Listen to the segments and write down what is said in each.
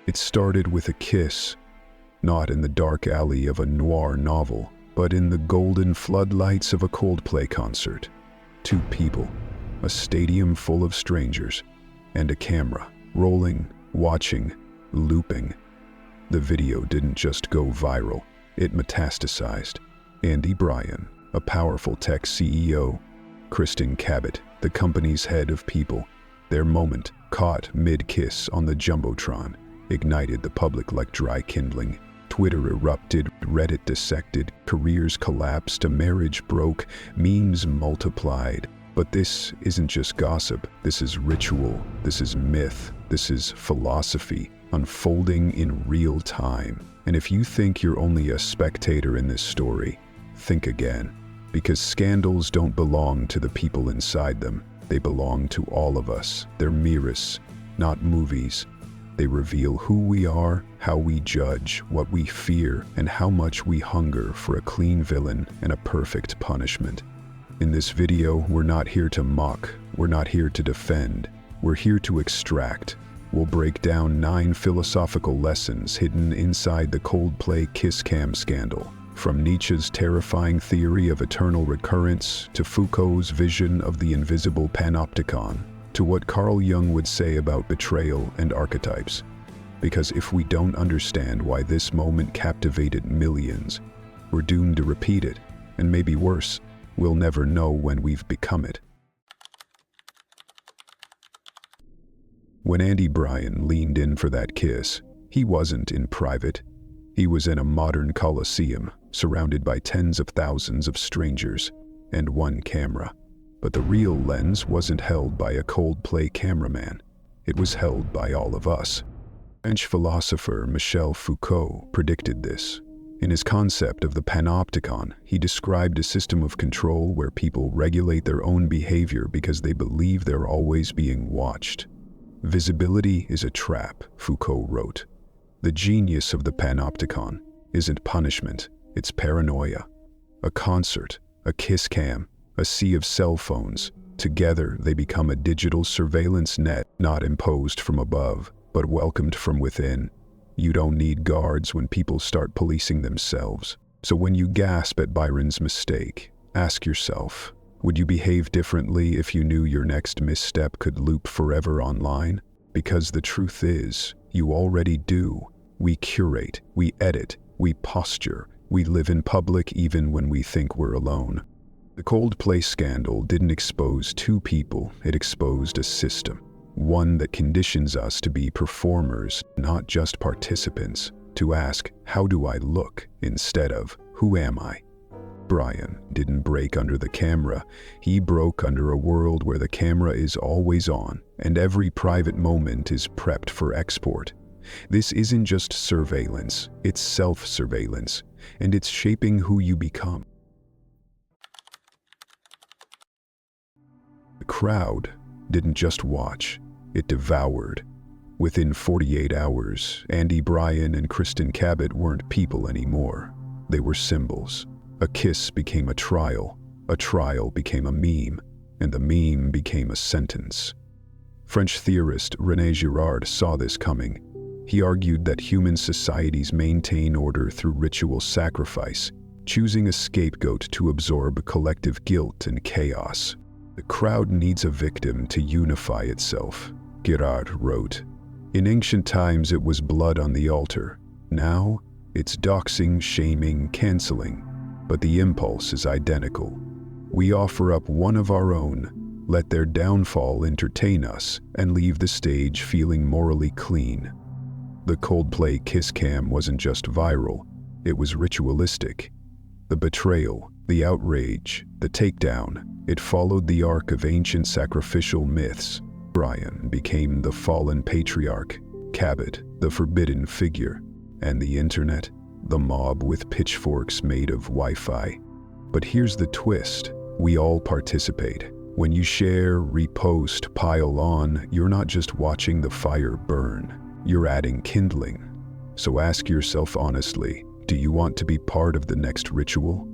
It started with a kiss, not in the dark alley of a noir novel, but in the golden floodlights of a Coldplay concert. Two people, a stadium full of strangers, and a camera, rolling, watching, looping. The video didn't just go viral, it metastasized. Andy Bryan, a powerful tech CEO, Kristen Cabot, the company's head of people, their moment, caught mid-kiss on the Jumbotron, ignited the public like dry kindling. Twitter erupted, Reddit dissected, careers collapsed, a marriage broke, memes multiplied. But this isn't just gossip, this is ritual, this is myth, this is philosophy, unfolding in real time. And if you think you're only a spectator in this story, think again. Because scandals don't belong to the people inside them, they belong to all of us. They're mirrors, not movies. They reveal who we are, how we judge, what we fear, and how much we hunger for a clean villain and a perfect punishment. In this video, we're not here to mock, we're not here to defend, we're here to extract. We'll break down 9 philosophical lessons hidden inside the Coldplay Kiss Cam scandal. From Nietzsche's terrifying theory of eternal recurrence to Foucault's vision of the invisible panopticon, to what Carl Jung would say about betrayal and archetypes. Because if we don't understand why this moment captivated millions, we're doomed to repeat it, and maybe worse, we'll never know when we've become it. When Andy Bryan leaned in for that kiss, he wasn't in private. He was in a modern coliseum, surrounded by tens of thousands of strangers, and one camera. But the real lens wasn't held by a Coldplay cameraman. It was held by all of us. French philosopher Michel Foucault predicted this. In his concept of the panopticon, he described a system of control where people regulate their own behavior because they believe they're always being watched. Visibility is a trap, Foucault wrote. The genius of the panopticon isn't punishment, it's paranoia. A concert, a kiss cam, a sea of cell phones. Together, they become a digital surveillance net, not imposed from above, but welcomed from within. You don't need guards when people start policing themselves. So when you gasp at Byron's mistake, ask yourself, would you behave differently if you knew your next misstep could loop forever online? Because the truth is, you already do. We curate, we edit, we posture, we live in public even when we think we're alone. The Coldplay scandal didn't expose two people, it exposed a system. One that conditions us to be performers, not just participants. To ask, how do I look, instead of, who am I? Bryan didn't break under the camera, he broke under a world where the camera is always on, and every private moment is prepped for export. This isn't just surveillance, it's self-surveillance, and it's shaping who you become. The crowd didn't just watch, it devoured. Within 48 hours, Andy Bryan and Kristen Cabot weren't people anymore. They were symbols. A kiss became a trial became a meme, and the meme became a sentence. French theorist René Girard saw this coming. He argued that human societies maintain order through ritual sacrifice, choosing a scapegoat to absorb collective guilt and chaos. The crowd needs a victim to unify itself, Girard wrote. In ancient times it was blood on the altar. Now, it's doxing, shaming, canceling. But the impulse is identical. We offer up one of our own, let their downfall entertain us, and leave the stage feeling morally clean. The Coldplay kiss cam wasn't just viral, it was ritualistic. The betrayal, the outrage, the takedown, it followed the arc of ancient sacrificial myths. Bryan became the fallen patriarch, Cabot, the forbidden figure, and the internet, the mob with pitchforks made of Wi-Fi. But here's the twist, we all participate. When you share, repost, pile on, you're not just watching the fire burn, you're adding kindling. So ask yourself honestly, do you want to be part of the next ritual?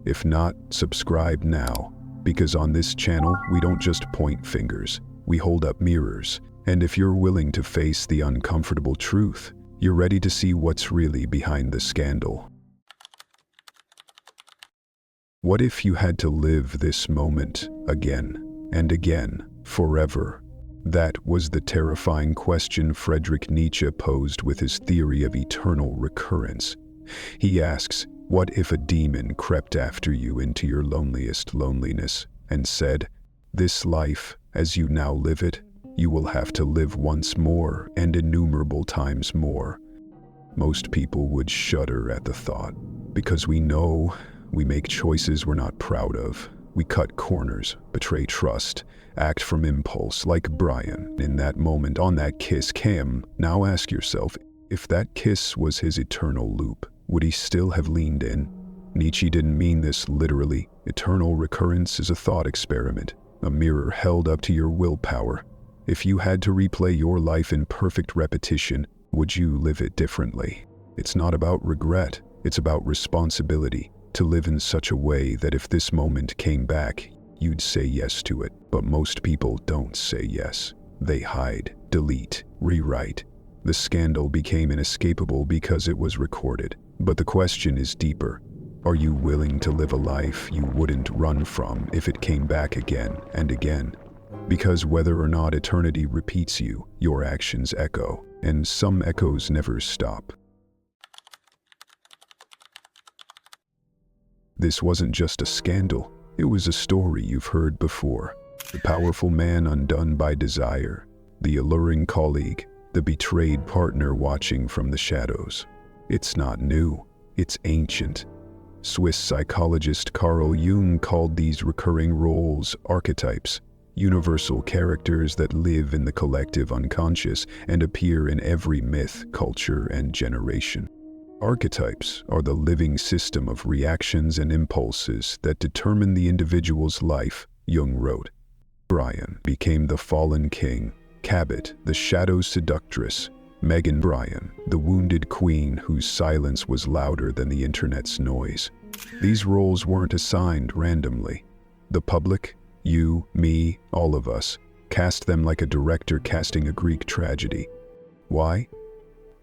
If not, subscribe now, because on this channel, we don't just point fingers, we hold up mirrors. And if you're willing to face the uncomfortable truth, You're ready to see what's really behind the scandal. What if you had to live this moment again and again, forever? That was the terrifying question Friedrich Nietzsche posed with his theory of eternal recurrence. He asks, what if a demon crept after you into your loneliest loneliness and said, "This life, as you now live it, you will have to live once more and innumerable times more"? Most people would shudder at the thought, because we know we make choices we're not proud of. We cut corners, betray trust, act from impulse, like Brian in that moment on that kiss cam. Now ask yourself, if that kiss was his eternal loop, would he still have leaned in? Nietzsche didn't mean this literally. Eternal recurrence is a thought experiment, a mirror held up to your willpower. If you had to replay your life in perfect repetition, would you live it differently? It's not about regret, it's about responsibility. To live in such a way that if this moment came back, you'd say yes to it. But most people don't say yes. They hide, delete, rewrite. The scandal became inescapable because it was recorded. But the question is deeper. Are you willing to live a life you wouldn't run from if it came back again and again? Because whether or not eternity repeats you, your actions echo, and some echoes never stop. This wasn't just a scandal, it was a story you've heard before. The powerful man undone by desire, the alluring colleague, the betrayed partner watching from the shadows. It's not new, it's ancient. Swiss psychologist Carl Jung called these recurring roles archetypes, universal characters that live in the collective unconscious and appear in every myth, culture, and generation. Archetypes are the living system of reactions and impulses that determine the individual's life, Jung wrote. Brian became the fallen king, Cabot, the shadow seductress, Megan Brian, the wounded queen whose silence was louder than the internet's noise. These roles weren't assigned randomly. The public, you, me, all of us, cast them like a director casting a Greek tragedy. Why?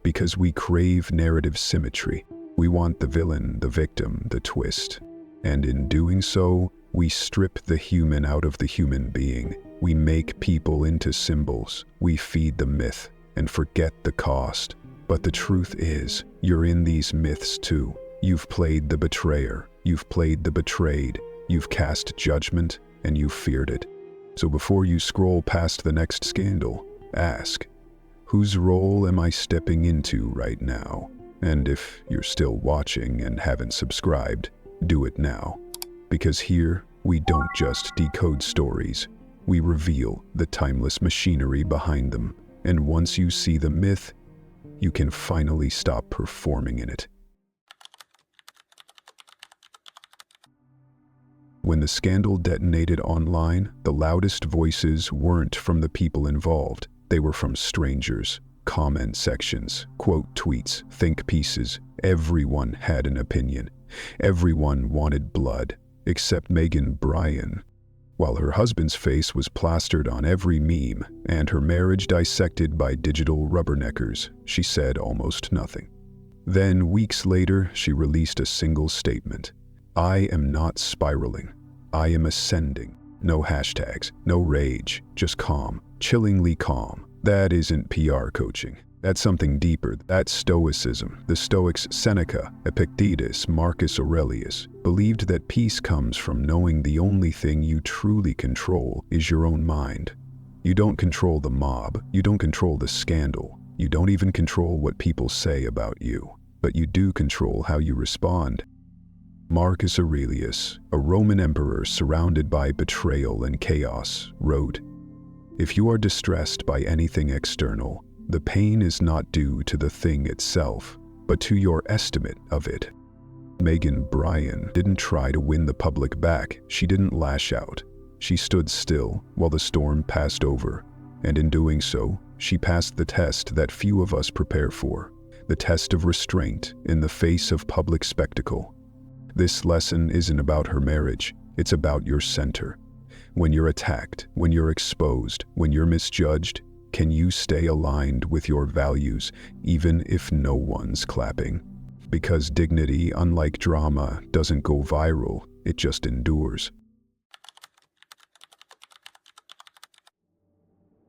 Because we crave narrative symmetry. We want the villain, the victim, the twist. And in doing so, we strip the human out of the human being. We make people into symbols. We feed the myth and forget the cost. But the truth is, you're in these myths too. You've played the betrayer. You've played the betrayed. You've cast judgment and you've feared it. So before you scroll past the next scandal, ask, whose role am I stepping into right now? And if you're still watching and haven't subscribed, do it now. Because here, we don't just decode stories, we reveal the timeless machinery behind them. And once you see the myth, you can finally stop performing in it. When the scandal detonated online, the loudest voices weren't from the people involved. They were from strangers, comment sections, quote tweets, think pieces. Everyone had an opinion. Everyone wanted blood, except Megan Brian. While her husband's face was plastered on every meme and her marriage dissected by digital rubberneckers, she said almost nothing. Then, weeks later, she released a single statement. I am not spiraling. I am ascending. No hashtags, no rage, just calm, chillingly calm. That isn't PR coaching. That's something deeper. That's Stoicism. The Stoics Seneca, Epictetus, Marcus Aurelius believed that peace comes from knowing the only thing you truly control is your own mind. You don't control the mob. You don't control the scandal. You don't even control what people say about you. But you do control how you respond. Marcus Aurelius, a Roman emperor surrounded by betrayal and chaos, wrote, "If you are distressed by anything external, the pain is not due to the thing itself, but to your estimate of it." Megan Brian didn't try to win the public back. She didn't lash out. She stood still while the storm passed over, and in doing so, she passed the test that few of us prepare for, the test of restraint in the face of public spectacle. This lesson isn't about her marriage, it's about your center. When you're attacked, when you're exposed, when you're misjudged, Can you stay aligned with your values even if no one's clapping? Because dignity, unlike drama, doesn't go viral, it just endures.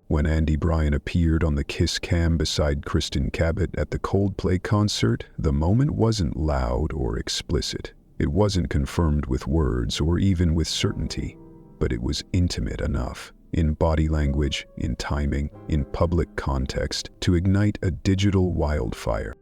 When Andy Bryan appeared on the kiss cam beside Kristen Cabot at the Coldplay concert, the moment wasn't loud or explicit. It wasn't confirmed with words or even with certainty, but it was intimate enough, in body language, in timing, in public context, to ignite a digital wildfire.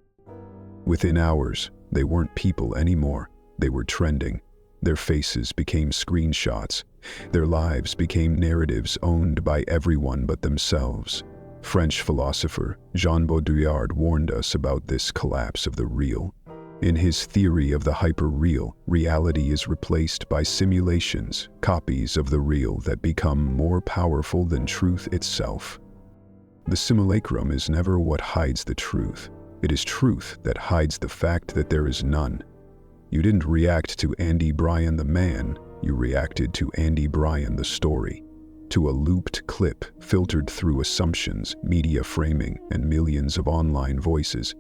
Within hours, they weren't people anymore. They were trending. Their faces became screenshots. Their lives became narratives owned by everyone but themselves. French philosopher Jean Baudrillard warned us about this collapse of the real. In his theory of the hyper-real, reality is replaced by simulations, copies of the real that become more powerful than truth itself. The simulacrum is never what hides the truth. It is truth that hides the fact that there is none. You didn't react to Andy Bryan the man, you reacted to Andy Bryan the story, to a looped clip filtered through assumptions, media framing, and millions of online voices.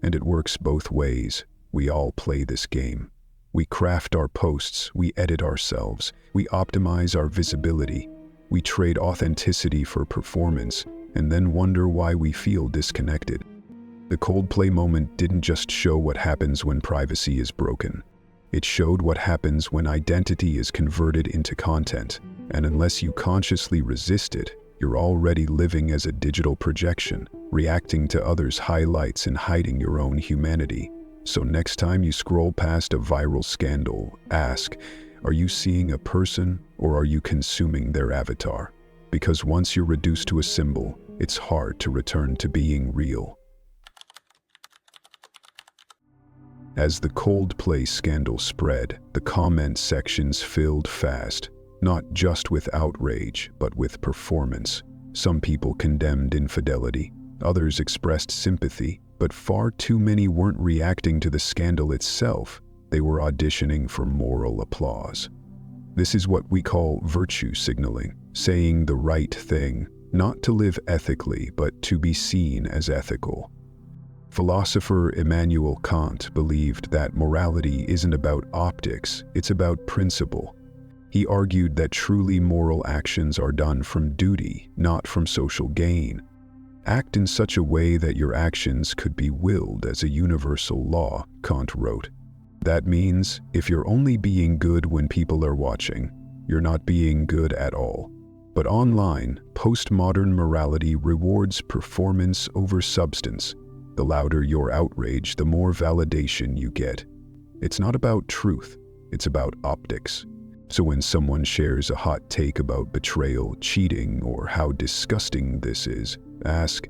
And it works both ways. We all play this game. We craft our posts, we edit ourselves, we optimize our visibility, we trade authenticity for performance, and then wonder why we feel disconnected. The Coldplay moment didn't just show what happens when privacy is broken. It showed what happens when identity is converted into content, and unless you consciously resist it, you're already living as a digital projection, reacting to others' highlights and hiding your own humanity. So next time you scroll past a viral scandal, ask, are you seeing a person or are you consuming their avatar? Because once you're reduced to a symbol, it's hard to return to being real. As the Coldplay scandal spread, the comment sections filled fast, not just with outrage, but with performance. Some people condemned infidelity, others expressed sympathy, but far too many weren't reacting to the scandal itself. They were auditioning for moral applause. This is what we call virtue signaling, saying the right thing, not to live ethically, but to be seen as ethical. Philosopher Immanuel Kant believed that morality isn't about optics, it's about principle. He argued that truly moral actions are done from duty, not from social gain. Act in such a way that your actions could be willed as a universal law, Kant wrote. That means, if you're only being good when people are watching, you're not being good at all. But online, postmodern morality rewards performance over substance. The louder your outrage, the more validation you get. It's not about truth, it's about optics. So when someone shares a hot take about betrayal, cheating, or how disgusting this is, ask,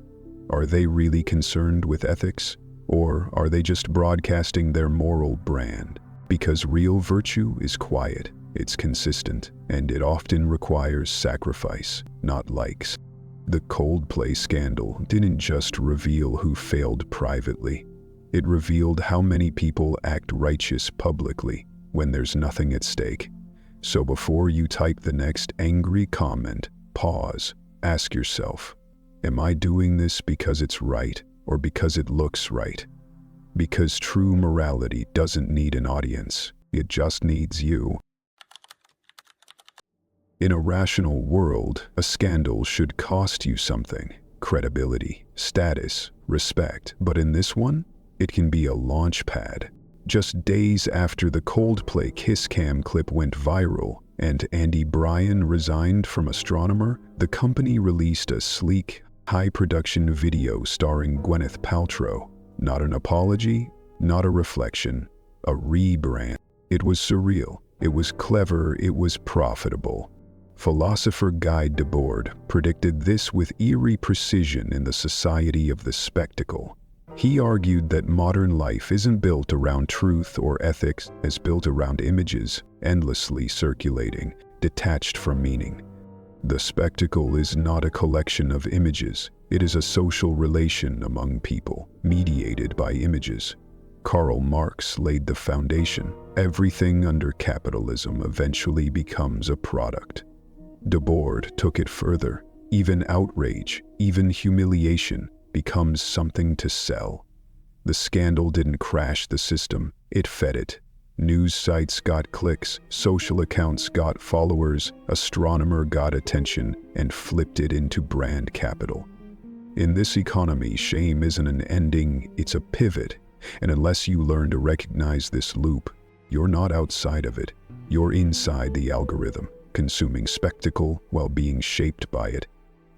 are they really concerned with ethics? Or are they just broadcasting their moral brand? Because real virtue is quiet, it's consistent, and it often requires sacrifice, not likes. The Coldplay scandal didn't just reveal who failed privately. It revealed how many people act righteous publicly when there's nothing at stake. So before you type the next angry comment, pause, ask yourself, am I doing this because it's right or because it looks right? Because true morality doesn't need an audience, it just needs you. In a rational world, a scandal should cost you something: credibility, status, respect. But in this one, it can be a launch pad. Just days after the Coldplay Kiss Cam clip went viral and Andy Bryan resigned from Astronomer, the company released a sleek, high-production video starring Gwyneth Paltrow. Not an apology, not a reflection, a rebrand. It was surreal, it was clever, it was profitable. Philosopher Guy Debord predicted this with eerie precision in The Society of the Spectacle. He argued that modern life isn't built around truth or ethics, it's built around images, endlessly circulating, detached from meaning. The spectacle is not a collection of images, it is a social relation among people, mediated by images. Karl Marx laid the foundation. Everything under capitalism eventually becomes a product. Debord took it further. Even outrage, even humiliation becomes something to sell. The scandal didn't crash the system, it fed it. News sites got clicks, social accounts got followers, astronomer got attention, and flipped it into brand capital. In this economy, shame isn't an ending, it's a pivot. And unless you learn to recognize this loop, you're not outside of it. You're inside the algorithm, consuming spectacle while being shaped by it.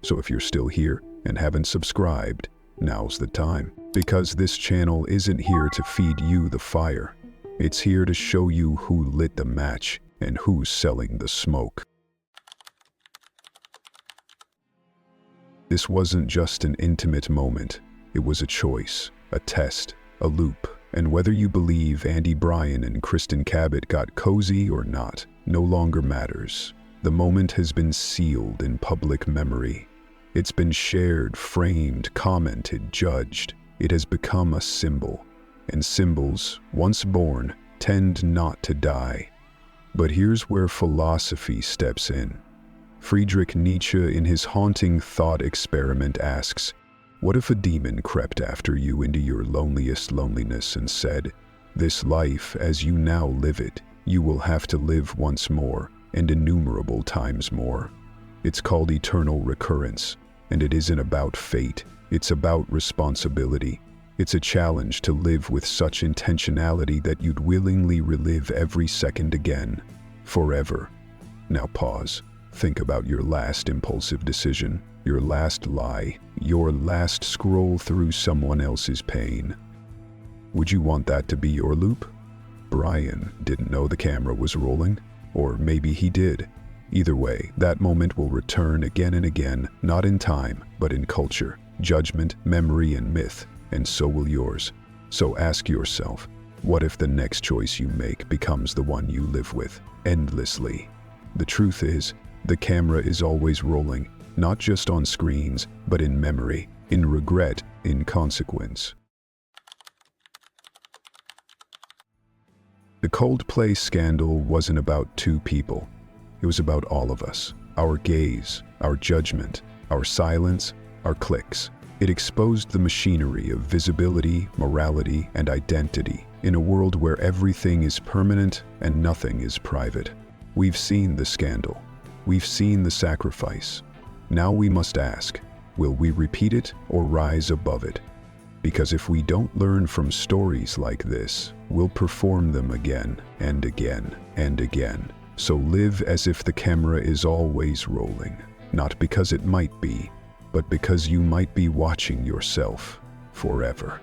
So if you're still here and haven't subscribed, now's the time. Because this channel isn't here to feed you the fire. It's here to show you who lit the match and who's selling the smoke. This wasn't just an intimate moment. It was a choice, a test, a loop. And whether you believe Andy Bryan and Kristen Cabot got cozy or not, no longer matters. The moment has been sealed in public memory. It's been shared, framed, commented, judged. It has become a symbol. And symbols, once born, tend not to die. But here's where philosophy steps in. Friedrich Nietzsche, in his haunting thought experiment, asks, what if a demon crept after you into your loneliest loneliness and said, this life, as you now live it, you will have to live once more, and innumerable times more. It's called eternal recurrence, and it isn't about fate, it's about responsibility. It's a challenge to live with such intentionality that you'd willingly relive every second again, forever. Now pause. Think about your last impulsive decision, your last lie, your last scroll through someone else's pain. Would you want that to be your loop? Brian didn't know the camera was rolling, or maybe he did. Either way, that moment will return again and again, not in time, but in culture, judgment, memory, and myth, and so will yours. So ask yourself, what if the next choice you make becomes the one you live with, endlessly? The truth is, the camera is always rolling, not just on screens, but in memory, in regret, in consequence. The Coldplay Scandal wasn't about two people. It was about all of us, our gaze, our judgment, our silence, our clicks. It exposed the machinery of visibility, morality, and identity in a world where everything is permanent and nothing is private. We've seen the scandal. We've seen the sacrifice. Now we must ask, will we repeat it or rise above it? Because if we don't learn from stories like this, we'll perform them again and again and again. So live as if the camera is always rolling, not because it might be, but because you might be watching yourself forever.